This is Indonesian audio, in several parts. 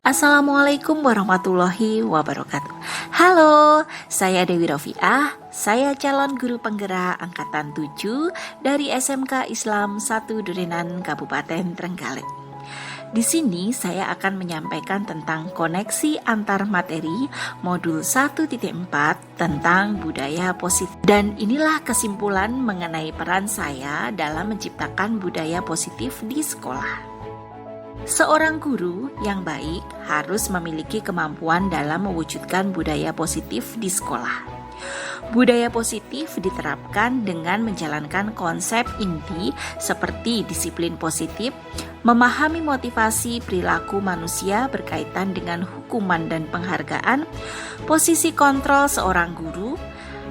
Assalamualaikum warahmatullahi wabarakatuh. Halo, saya Dewi Rofiah. Saya calon guru penggerak angkatan 7 dari SMK Islam 1 Durenan Kabupaten Trenggalek. Di sini saya akan menyampaikan tentang koneksi antar materi modul 1.4 tentang budaya positif. Dan inilah kesimpulan mengenai peran saya dalam menciptakan budaya positif di sekolah. Seorang guru yang baik harus memiliki kemampuan dalam mewujudkan budaya positif di sekolah. Budaya positif diterapkan dengan menjalankan konsep inti seperti disiplin positif, memahami motivasi perilaku manusia berkaitan dengan hukuman dan penghargaan, posisi kontrol seorang guru,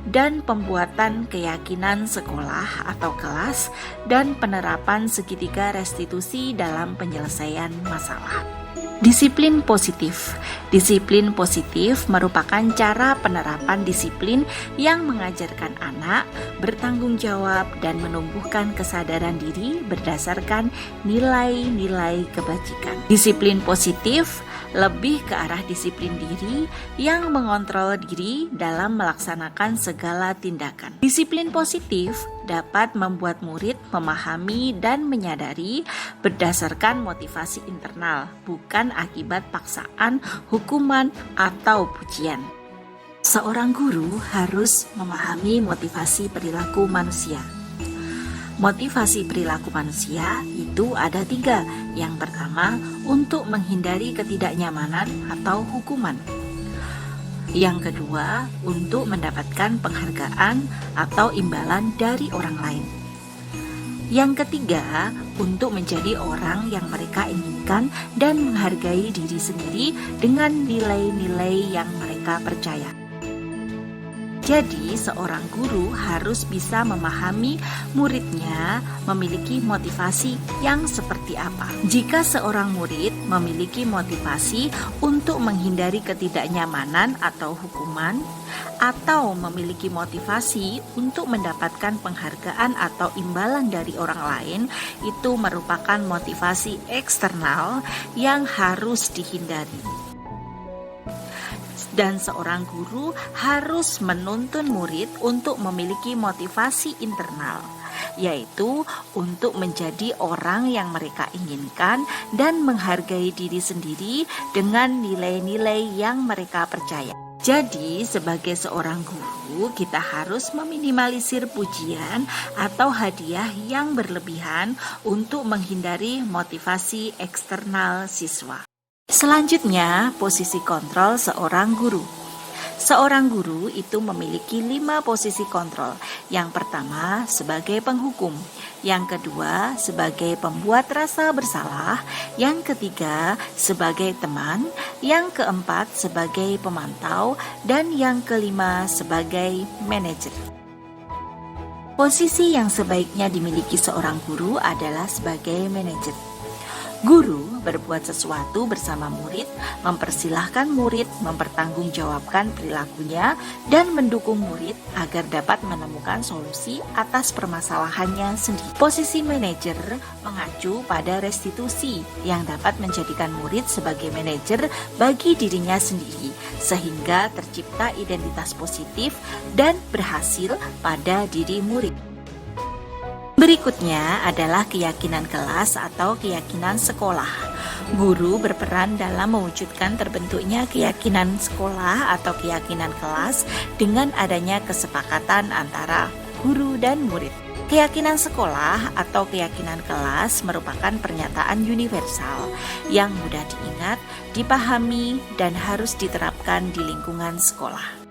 dan pembuatan keyakinan sekolah atau kelas, dan penerapan segitiga restitusi dalam penyelesaian masalah. Disiplin positif. Disiplin positif merupakan cara penerapan disiplin yang mengajarkan anak bertanggung jawab dan menumbuhkan kesadaran diri berdasarkan nilai-nilai kebajikan. Disiplin positif lebih ke arah disiplin diri yang mengontrol diri dalam melaksanakan segala tindakan. Disiplin positif dapat membuat murid memahami dan menyadari berdasarkan motivasi internal, bukan akibat paksaan, hukuman, atau pujian. Seorang guru harus memahami motivasi perilaku manusia. Motivasi perilaku manusia itu ada 3. Yang pertama, untuk menghindari ketidaknyamanan atau hukuman. Yang kedua, untuk mendapatkan penghargaan atau imbalan dari orang lain. Yang ketiga, untuk menjadi orang yang mereka inginkan dan menghargai diri sendiri dengan nilai-nilai yang mereka percaya. Jadi, seorang guru harus bisa memahami muridnya memiliki motivasi yang seperti apa. Jika seorang murid memiliki motivasi untuk menghindari ketidaknyamanan atau hukuman, atau memiliki motivasi untuk mendapatkan penghargaan atau imbalan dari orang lain, itu merupakan motivasi eksternal yang harus dihindari. Dan seorang guru harus menuntun murid untuk memiliki motivasi internal, yaitu untuk menjadi orang yang mereka inginkan dan menghargai diri sendiri dengan nilai-nilai yang mereka percaya. Jadi, sebagai seorang guru, kita harus meminimalisir pujian atau hadiah yang berlebihan untuk menghindari motivasi eksternal siswa. Selanjutnya, posisi kontrol seorang guru. Seorang guru itu memiliki 5 posisi kontrol. Yang pertama, sebagai penghukum. Yang kedua, sebagai pembuat rasa bersalah. Yang ketiga, sebagai teman. Yang keempat, sebagai pemantau. Dan yang kelima, sebagai manajer. Posisi yang sebaiknya dimiliki seorang guru adalah sebagai manajer. Guru berbuat sesuatu bersama murid, mempersilahkan murid mempertanggungjawabkan perilakunya, dan mendukung murid agar dapat menemukan solusi atas permasalahannya sendiri. Posisi manajer mengacu pada restitusi yang dapat menjadikan murid sebagai manajer bagi dirinya sendiri, sehingga tercipta identitas positif dan berhasil pada diri murid. Berikutnya adalah keyakinan kelas atau keyakinan sekolah. Guru berperan dalam mewujudkan terbentuknya keyakinan sekolah atau keyakinan kelas dengan adanya kesepakatan antara guru dan murid. Keyakinan sekolah atau keyakinan kelas merupakan pernyataan universal yang mudah diingat, dipahami, dan harus diterapkan di lingkungan sekolah.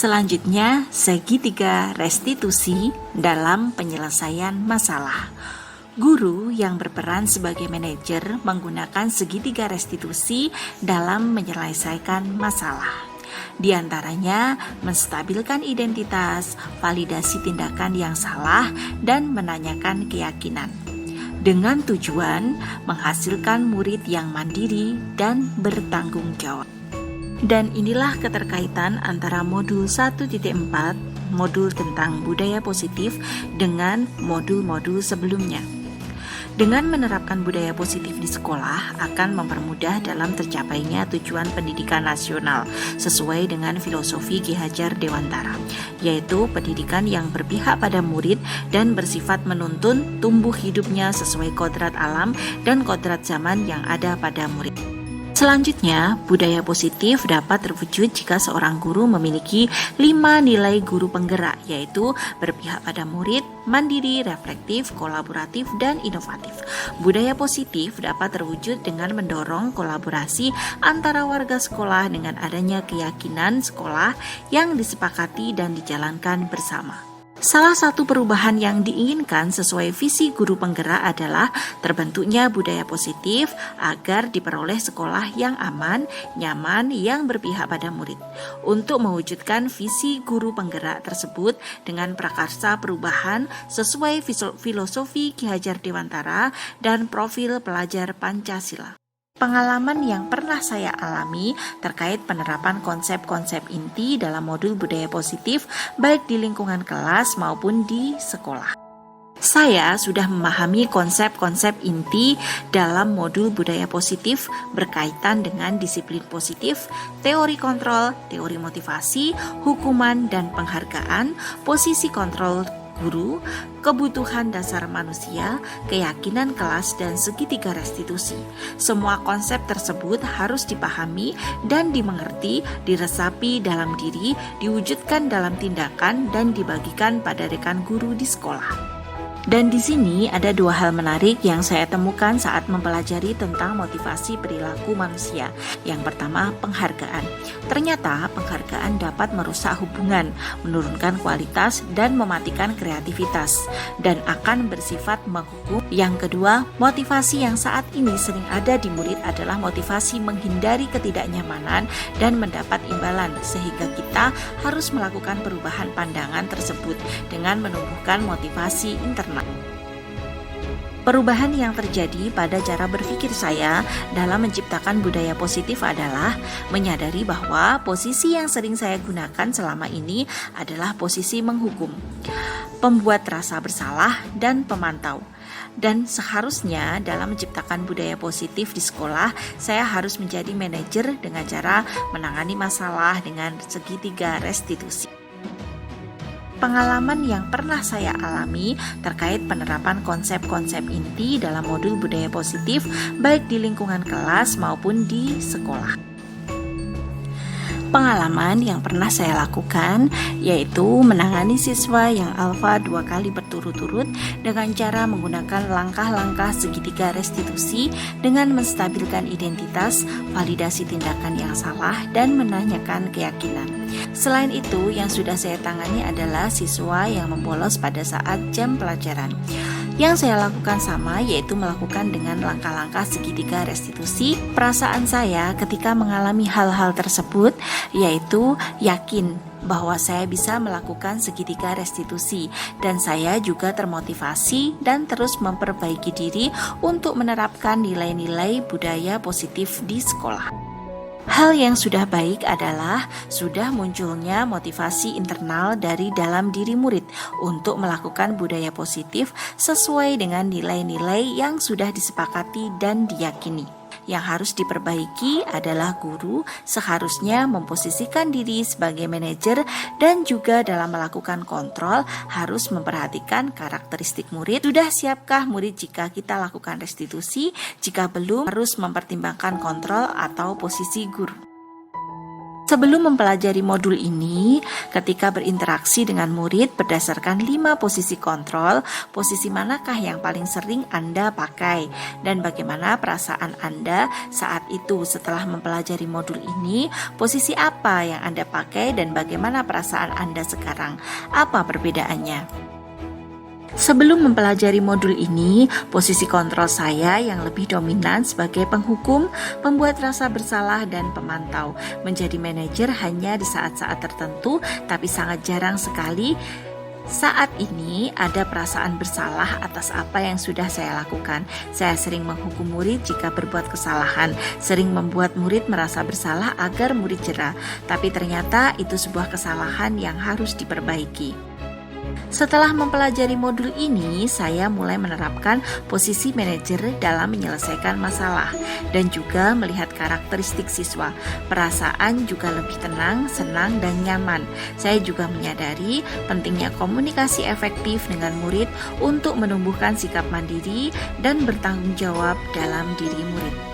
Selanjutnya, segitiga restitusi dalam penyelesaian masalah. Guru yang berperan sebagai manajer menggunakan segitiga restitusi dalam menyelesaikan masalah. Di antaranya, menstabilkan identitas, validasi tindakan yang salah, dan menanyakan keyakinan. Dengan tujuan menghasilkan murid yang mandiri dan bertanggung jawab. Dan inilah keterkaitan antara modul 1.4, modul tentang budaya positif, dengan modul-modul sebelumnya. Dengan menerapkan budaya positif di sekolah akan mempermudah dalam tercapainya tujuan pendidikan nasional sesuai dengan filosofi Ki Hajar Dewantara, yaitu pendidikan yang berpihak pada murid dan bersifat menuntun tumbuh hidupnya sesuai kodrat alam dan kodrat zaman yang ada pada murid. Selanjutnya, budaya positif dapat terwujud jika seorang guru memiliki 5 nilai guru penggerak, yaitu berpihak pada murid, mandiri, reflektif, kolaboratif, dan inovatif. Budaya positif dapat terwujud dengan mendorong kolaborasi antara warga sekolah dengan adanya keyakinan sekolah yang disepakati dan dijalankan bersama. Salah satu perubahan yang diinginkan sesuai visi guru penggerak adalah terbentuknya budaya positif agar diperoleh sekolah yang aman, nyaman, yang berpihak pada murid. Untuk mewujudkan visi guru penggerak tersebut dengan prakarsa perubahan sesuai filosofi Ki Hajar Dewantara dan profil pelajar Pancasila. Pengalaman yang pernah saya alami terkait penerapan konsep-konsep inti dalam modul budaya positif baik di lingkungan kelas maupun di sekolah. Saya sudah memahami konsep-konsep inti dalam modul budaya positif berkaitan dengan disiplin positif, teori kontrol, teori motivasi, hukuman dan penghargaan, posisi kontrol guru, kebutuhan dasar manusia, keyakinan kelas, dan segitiga restitusi. Semua konsep tersebut harus dipahami dan dimengerti, diresapi dalam diri, diwujudkan dalam tindakan, dan dibagikan pada rekan guru di sekolah. Dan di sini ada 2 hal menarik yang saya temukan saat mempelajari tentang motivasi perilaku manusia. Yang pertama, penghargaan. Ternyata penghargaan dapat merusak hubungan, menurunkan kualitas, dan mematikan kreativitas, dan akan bersifat menghukum. Yang kedua, motivasi yang saat ini sering ada di murid adalah motivasi menghindari ketidaknyamanan dan mendapat imbalan, sehingga kita harus melakukan perubahan pandangan tersebut dengan menumbuhkan motivasi internal. Perubahan yang terjadi pada cara berpikir saya dalam menciptakan budaya positif adalah menyadari bahwa posisi yang sering saya gunakan selama ini adalah posisi menghukum, pembuat rasa bersalah, dan pemantau. Dan seharusnya dalam menciptakan budaya positif di sekolah, saya harus menjadi manajer dengan cara menangani masalah dengan segitiga restitusi. Pengalaman yang pernah saya alami terkait penerapan konsep-konsep inti dalam modul budaya positif baik di lingkungan kelas maupun di sekolah. Pengalaman yang pernah saya lakukan yaitu menangani siswa yang alfa 2 kali berturut-turut dengan cara menggunakan langkah-langkah segitiga restitusi dengan menstabilkan identitas, validasi tindakan yang salah, dan menanyakan keyakinan. Selain itu, yang sudah saya tangani adalah siswa yang membolos pada saat jam pelajaran. Yang saya lakukan sama, yaitu melakukan dengan langkah-langkah segitiga restitusi. Perasaan saya ketika mengalami hal-hal tersebut yaitu yakin bahwa saya bisa melakukan segitiga restitusi, dan saya juga termotivasi dan terus memperbaiki diri untuk menerapkan nilai-nilai budaya positif di sekolah. Hal yang sudah baik adalah sudah munculnya motivasi internal dari dalam diri murid untuk melakukan budaya positif sesuai dengan nilai-nilai yang sudah disepakati dan diyakini. Yang harus diperbaiki adalah guru seharusnya memposisikan diri sebagai manajer dan juga dalam melakukan kontrol harus memperhatikan karakteristik murid. Sudah siapkah murid jika kita lakukan restitusi? Jika belum, harus mempertimbangkan kontrol atau posisi guru. Sebelum mempelajari modul ini, ketika berinteraksi dengan murid berdasarkan 5 posisi kontrol, posisi manakah yang paling sering Anda pakai? Dan bagaimana perasaan Anda saat itu setelah mempelajari modul ini? Posisi apa yang Anda pakai dan bagaimana perasaan Anda sekarang? Apa perbedaannya? Sebelum mempelajari modul ini, posisi kontrol saya yang lebih dominan sebagai penghukum, pembuat rasa bersalah, dan pemantau. Menjadi manajer hanya di saat-saat tertentu, tapi sangat jarang sekali. Saat ini ada perasaan bersalah atas apa yang sudah saya lakukan. Saya sering menghukum murid jika berbuat kesalahan, sering membuat murid merasa bersalah agar murid jera, tapi ternyata itu sebuah kesalahan yang harus diperbaiki. Setelah mempelajari modul ini, saya mulai menerapkan posisi manajer dalam menyelesaikan masalah dan juga melihat karakteristik siswa. Perasaan juga lebih tenang, senang, dan nyaman. Saya juga menyadari pentingnya komunikasi efektif dengan murid untuk menumbuhkan sikap mandiri dan bertanggung jawab dalam diri murid.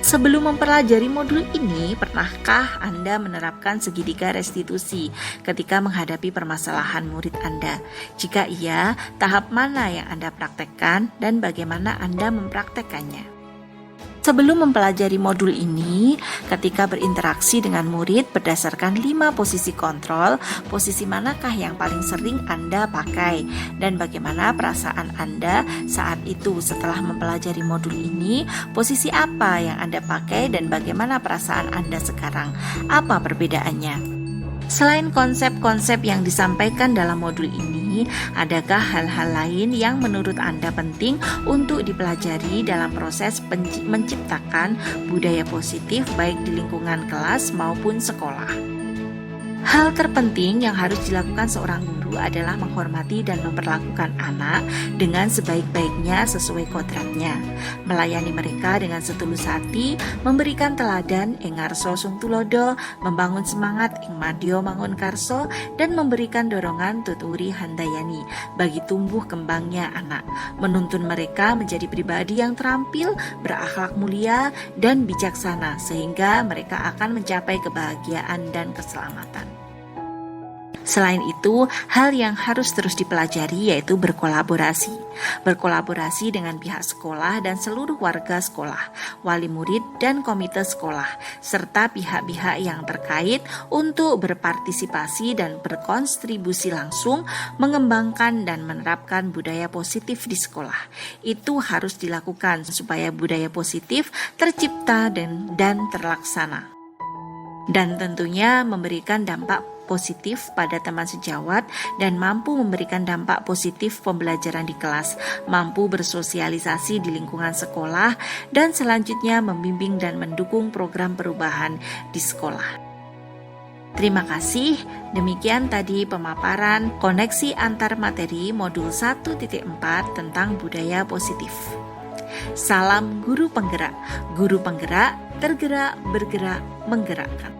Sebelum mempelajari modul ini, pernahkah Anda menerapkan segitiga restitusi ketika menghadapi permasalahan murid Anda? Jika iya, tahap mana yang Anda praktekkan dan bagaimana Anda mempraktekkannya? Sebelum mempelajari modul ini, ketika berinteraksi dengan murid berdasarkan 5 posisi kontrol, posisi manakah yang paling sering Anda pakai dan bagaimana perasaan Anda saat itu setelah mempelajari modul ini, posisi apa yang Anda pakai dan bagaimana perasaan Anda sekarang? Apa perbedaannya? Selain konsep-konsep yang disampaikan dalam modul ini, adakah hal-hal lain yang menurut Anda penting untuk dipelajari dalam proses menciptakan budaya positif baik di lingkungan kelas maupun sekolah? Hal terpenting yang harus dilakukan seorang guru adalah menghormati dan memperlakukan anak dengan sebaik-baiknya sesuai kodratnya, melayani mereka dengan setulus hati, memberikan teladan ing ngarsa sung tulodo, membangun semangat ing madya mangun karso, dan memberikan dorongan tuturi handayani bagi tumbuh kembangnya anak, menuntun mereka menjadi pribadi yang terampil, berakhlak mulia, dan bijaksana sehingga mereka akan mencapai kebahagiaan dan keselamatan. Selain itu, hal yang harus terus dipelajari yaitu berkolaborasi. Berkolaborasi dengan pihak sekolah dan seluruh warga sekolah, wali murid dan komite sekolah, serta pihak-pihak yang terkait untuk berpartisipasi dan berkontribusi langsung mengembangkan dan menerapkan budaya positif di sekolah. Itu harus dilakukan supaya budaya positif tercipta dan terlaksana. Dan tentunya memberikan dampak positif pada teman sejawat dan mampu memberikan dampak positif pembelajaran di kelas, mampu bersosialisasi di lingkungan sekolah, dan selanjutnya membimbing dan mendukung program perubahan di sekolah. Terima kasih, demikian tadi pemaparan koneksi antar materi modul 1.4 tentang budaya positif. Salam guru penggerak tergerak, bergerak, menggerakkan.